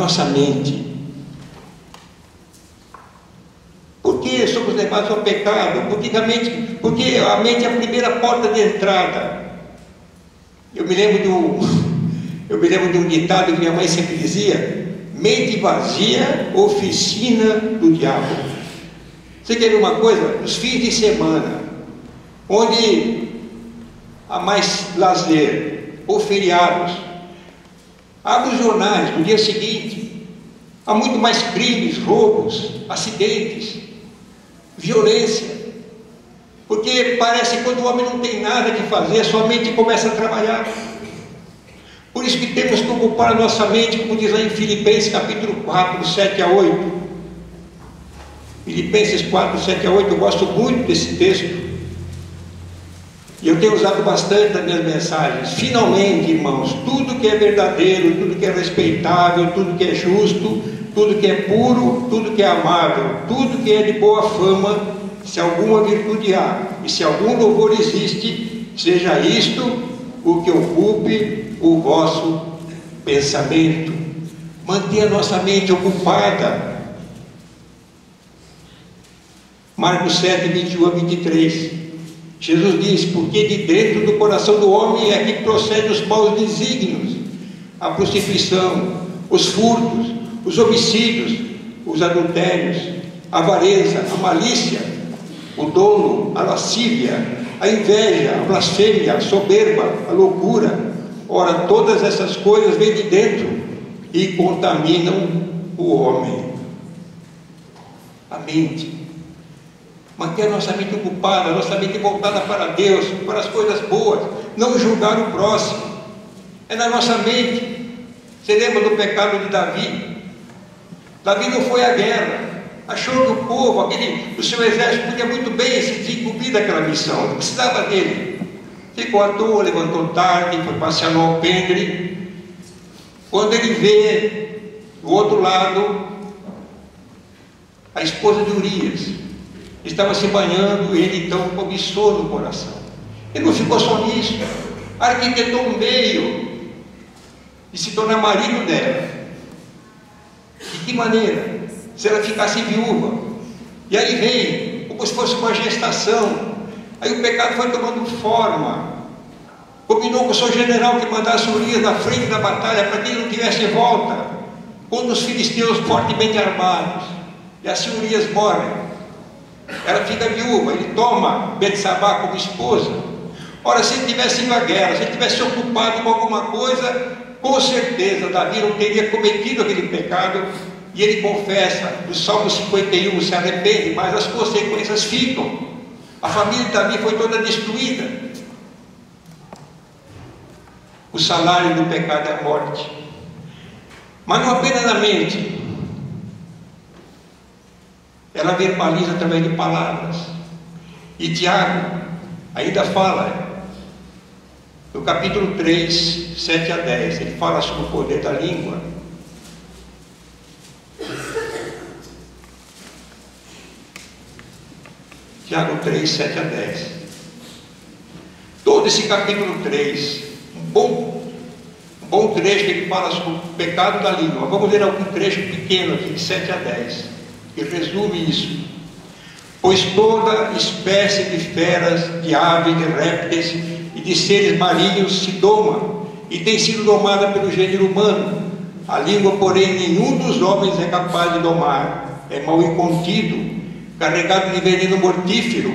nossa mente. Por que somos levados ao pecado? Porque a mente é a primeira porta de entrada. Eu me lembro de um ditado que minha mãe sempre dizia: mente vazia, oficina do diabo. Você quer ver uma coisa? Nos fins de semana, onde há mais lazer, ou feriados, abre os jornais no dia seguinte, há muito mais crimes, roubos, acidentes, violência. Porque parece que quando o homem não tem nada que fazer, a sua mente começa a trabalhar. Por isso que temos que ocupar a nossa mente, como diz lá em Filipenses capítulo 4, 7 a 8. Filipenses 4, 7 a 8, eu gosto muito desse texto. E eu tenho usado bastante nas minhas mensagens. Finalmente, irmãos, tudo que é verdadeiro, tudo que é respeitável, tudo que é justo, tudo que é puro, tudo que é amável, tudo que é de boa fama, se alguma virtude há, e se algum louvor existe, seja isto o que ocupe o vosso pensamento. Mantenha a nossa mente ocupada. Marcos 7, 21 a 23. Jesus diz: porque de dentro do coração do homem é que procedem os maus desígnios, a prostituição, os furtos, os homicídios, os adultérios, a avareza, a malícia, o dolo, a lascívia, a inveja, a blasfêmia, a soberba, a loucura. Ora, todas essas coisas vêm de dentro e contaminam o homem. A mente. Manter a nossa mente ocupada, a nossa mente voltada para Deus, para as coisas boas, não julgar o próximo. É na nossa mente. Você lembra do pecado de Davi? Davi não foi à guerra. Achou que o povo, o seu exército, podia muito bem se desincumbir daquela missão, não precisava dele. Ficou à toa, levantou tarde, foi passear no alpendre. Quando ele vê do outro lado a esposa de Urias, estava se banhando, e ele então cobiçou no coração. Ele não ficou só nisso, arquitetou um meio de se tornar marido dela. De que maneira? Se ela ficasse viúva. E aí vem, como se fosse uma gestação. Aí o pecado foi tomando forma. Combinou com o seu general que mandasse Urias na frente da batalha, para que ele não tivesse volta, contra os filisteus fortemente armados. E assim Urias morre. Ela fica viúva, ele toma Betsabá como esposa. Ora, se ele tivesse ido à guerra, se ele tivesse ocupado com alguma coisa, com certeza Davi não teria cometido aquele pecado. E ele confessa, no Salmo 51, se arrepende, mas as consequências ficam. A família de Davi foi toda destruída. O salário do pecado é a morte. Mas não apenas na mente. Ela verbaliza através de palavras. E Tiago ainda fala, no capítulo 3, 7 a 10, ele fala sobre o poder da língua. Tiago 3, 7 a 10. Todo esse capítulo 3, um bom trecho que ele fala sobre o pecado da língua. Vamos ler algum trecho pequeno aqui, de 7 a 10, que resume isso. Pois toda espécie de feras, de aves, de répteis e de seres marinhos se doma, e tem sido domada pelo gênero humano. A língua, porém, nenhum dos homens é capaz de domar. É mal incontido, carregado de veneno mortífero.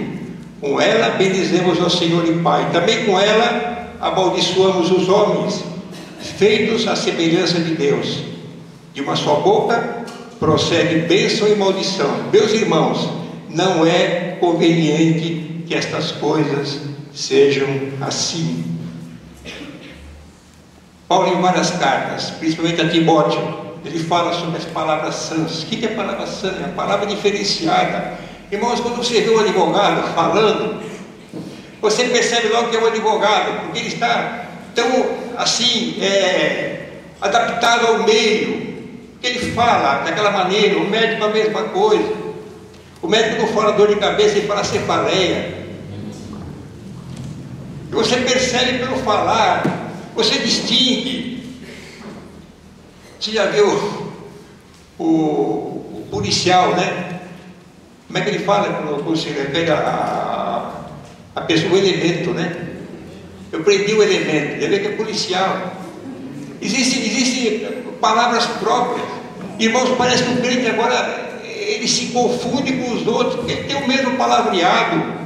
Com ela bendizemos ao Senhor e Pai. Também com ela amaldiçoamos os homens, feitos à semelhança de Deus. De uma só boca procede bênção e maldição. Meus irmãos, não é conveniente que estas coisas sejam assim. Paulo, em várias cartas, principalmente a Timóteo, ele fala sobre as palavras sãs. O que é palavra sã? É a palavra diferenciada. Irmãos, quando você vê um advogado falando, você percebe logo que é um advogado, porque ele está tão assim, adaptado ao meio, que ele fala daquela maneira. O médico a mesma coisa. O médico não fala dor de cabeça, ele fala cefaleia. E você percebe pelo falar, você distingue. Você já viu o policial, né? Como é que ele fala quando se refere a pessoa, o elemento, né? Eu prendi o elemento, deve ver que é policial. Existem palavras próprias. Irmãos, parece que o crente agora, ele se confunde com os outros, porque ele tem o mesmo palavreado.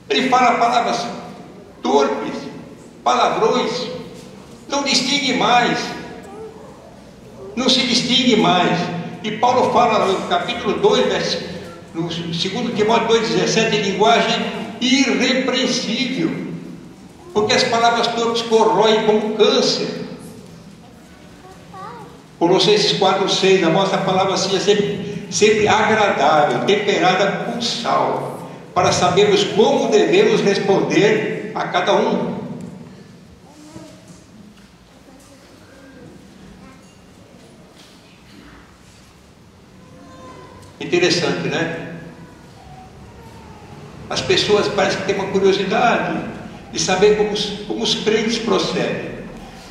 Ele fala palavras torpes, palavrões, não distingue mais, não se distingue mais. E Paulo fala no capítulo 2, no 2 Timóteo 2,17, linguagem irrepreensível, porque as palavras torpes corroem como câncer. Colossenses 4,6, a nossa palavra assim é sempre agradável, temperada com sal, para sabermos como devemos responder a cada um. Interessante, né? As pessoas parecem que têm uma curiosidade de saber como os crentes procedem.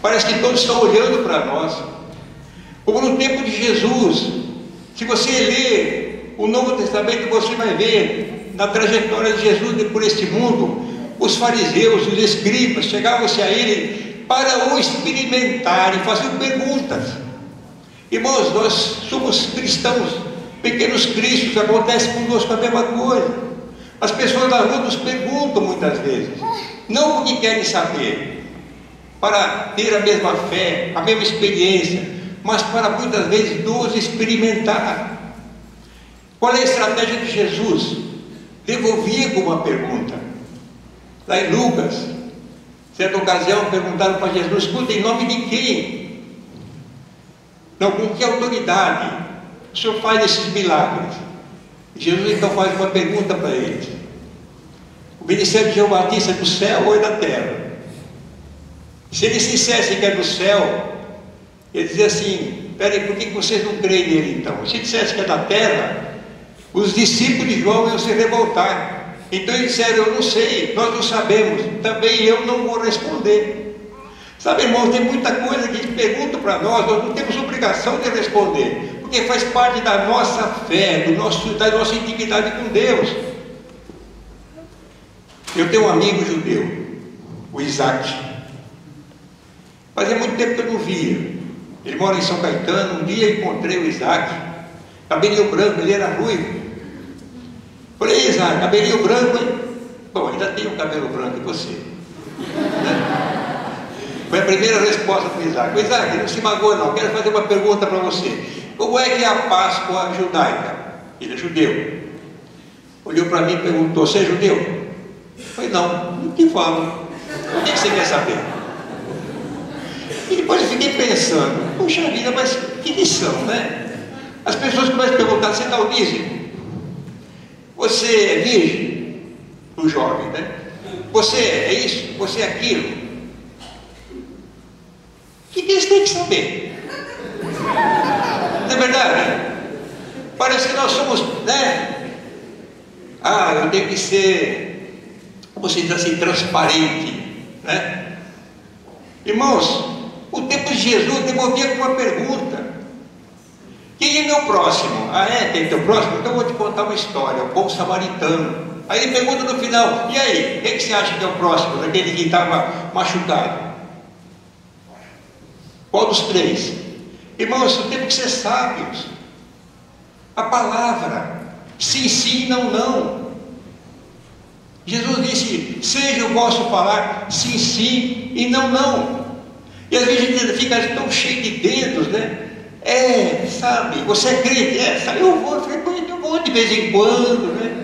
Parece que todos estão olhando para nós. Como no tempo de Jesus, se você ler o Novo Testamento, você vai ver na trajetória de Jesus por este mundo, os fariseus, os escribas, chegavam-se a ele para o experimentar e faziam perguntas. Irmãos, nós somos cristãos, pequenos cristos, acontece conosco a mesma coisa. As pessoas da rua nos perguntam muitas vezes, não porque querem saber, para ter a mesma fé, a mesma experiência, mas para muitas vezes nos experimentar. Qual é a estratégia de Jesus? Devolvia com uma pergunta. Lá em Lucas, certa ocasião perguntaram para Jesus: escuta, em nome de quem? Não, com que autoridade o Senhor faz esses milagres? E Jesus então faz uma pergunta para eles: o ministério de João Batista é do céu ou é da terra? Se eles dissessem que é do céu, ele dizia assim: peraí, por que vocês não creem nele então? Se dissesse que é da terra, os discípulos de João iam se revoltar. Então eles disseram: eu não sei, nós não sabemos, também eu não vou responder. Sabe, irmãos, tem muita coisa que eles perguntam para nós não temos obrigação de responder, porque faz parte da nossa fé, da nossa intimidade com Deus. Eu tenho um amigo judeu, o Isaac. Fazia muito tempo que eu não via. Ele mora em São Caetano. Um dia encontrei o Isaac, cabelinho branco, ele era ruivo. Falei: Isaac, cabelinho branco, hein? Bom, ainda tenho cabelo branco, e você? Foi a primeira resposta do Isaac. Isaac, não se magoa não, quero fazer uma pergunta para você. Como é que é a Páscoa judaica? Ele é judeu. Olhou para mim e perguntou: você é judeu? Eu falei: não te falo. O que você quer saber? E depois eu fiquei pensando: puxa vida, mas que lição, né? As pessoas começam a perguntar: você dá o dízimo? Você é virgem? O jovem, né? Você é isso? Você é aquilo? O que eles têm que saber? Não é verdade? Parece que nós somos, né? Eu tenho que ser, como se diz assim, transparente, né? Irmãos, o tempo de Jesus devolvia com uma pergunta: quem é meu próximo? Tem teu próximo? Então eu vou te contar uma história, o bom samaritano. Aí ele pergunta no final: e aí, quem que você acha que é o próximo, daquele que estava machucado? Qual dos três? Irmãos, o tempo que ser sábios. A palavra, sim, sim, não, não. Jesus disse: seja o vosso falar sim, sim e não, não. E às vezes a gente fica tão cheio de dedos, né? Sabe, você é crente? Sabe, eu vou de vez em quando, né?